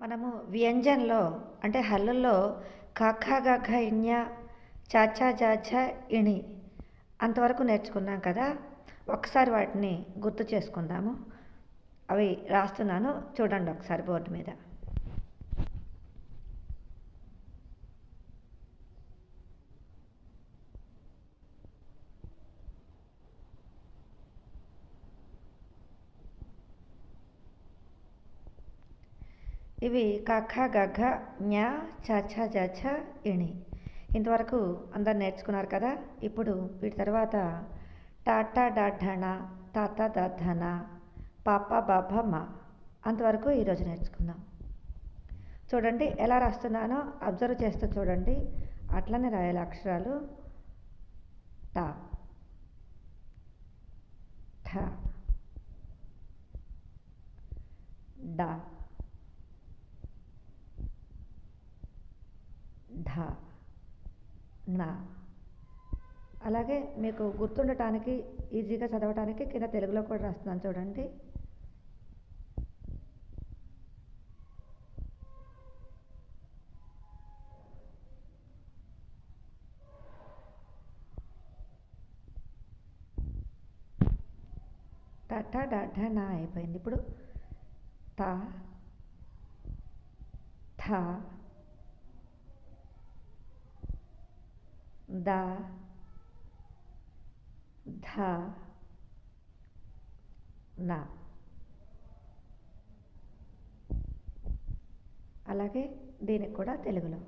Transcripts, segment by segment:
మనము వ్యంజన్‌లో అంటే హల్లుల్లో ఖ, ఖ, గ, ఘ, ఞ, చ, ఛ, జ, ఝ, ఇణి అంతవరకు నేర్చుకున్నాం కదా! ఒకసారి వాటిని గుర్తు చేసుకుందాము. అవి రాస్తున్నాను చూడండి ఒకసారి బోర్డు మీద. ఇవి క, ఖ, గ, ఘ, ఞ, చ, ఛ, జ, ఝ, ఇణి. ఇంతవరకు అందరు నేర్చుకున్నారు కదా! ఇప్పుడు వీటి తర్వాత ట, ట, డ, ఢ, ణ, త, త, ద, ధ, న, ప, ప, బ, భ, మ అంతవరకు ఈరోజు నేర్చుకుందాం. చూడండి ఎలా రాస్తున్నానో అబ్జర్వ్ చేస్తూ చూడండి. అట్లనే రాయాలి అక్షరాలు. ట, ఠ, డ, ఢ, ణ. అలాగే మీకు గుర్తుండటానికి ఈజీగా చదవటానికి కింద తెలుగులో కూడా రాస్తున్నాను చూడండి. ట, ఠ, డ, ఢ, ణ అయిపోయింది. ఇప్పుడు త, థ, ద, ధ, న. అలాగే దీనికి కూడా తెలుగులో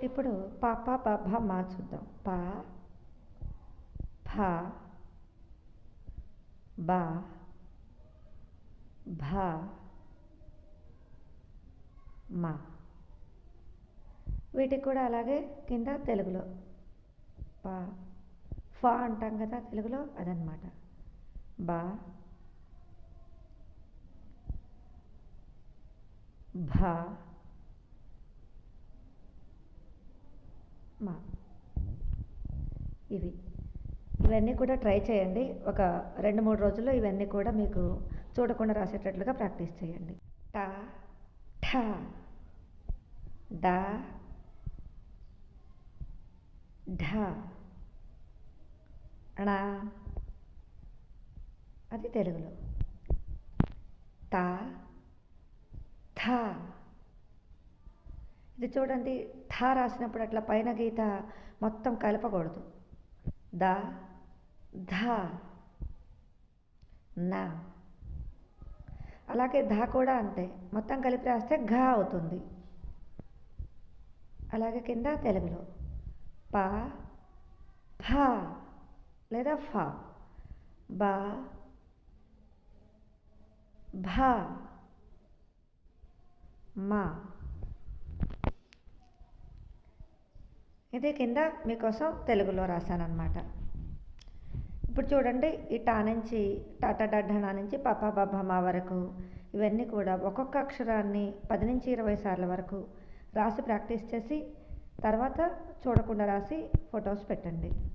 ఇప్పుడు ప, ప, బ, భ, మ చూద్దాం. ప, ఫ, బ, భ, మ. వీటికి కూడా అలాగే కింద తెలుగులో ప, ఫ అంటాం కదా తెలుగులో అదనమాట. బ, భ, మ. ఇవన్నీ కూడా ట్రై చేయండి. ఒక 2-3 రోజుల్లో ఇవన్నీ కూడా మీకు చూడకుండా రాసేటట్లుగా ప్రాక్టీస్ చేయండి. ట, ఠ, డ, ఢ, ణ అది తెలుగులో. త, థ. ఇది చూడండి, థ రాసినప్పుడు అట్లా పైన గీత మొత్తం కలపకూడదు. ద, ధ, న. అలాగే ధ కూడా అంతే, మొత్తం కలిపి రాస్తే ఘ అవుతుంది. అలాగే కింద తెలుగులో ప, ఫ లేదా ఫ, బ, భ, మ. ఇది కింద మీకోసం తెలుగులో రాశానన్నమాట. ఇప్పుడు చూడండి, ఈ టా నుంచి టాటా డడ్ఢణ నుంచి పప బభ మా వరకు ఇవన్నీ కూడా ఒక్కొక్క అక్షరాన్ని 10 నుంచి 20 సార్ల వరకు రాసి ప్రాక్టీస్ చేసి తర్వాత చూడకుండా రాసి ఫొటోస్ పెట్టండి.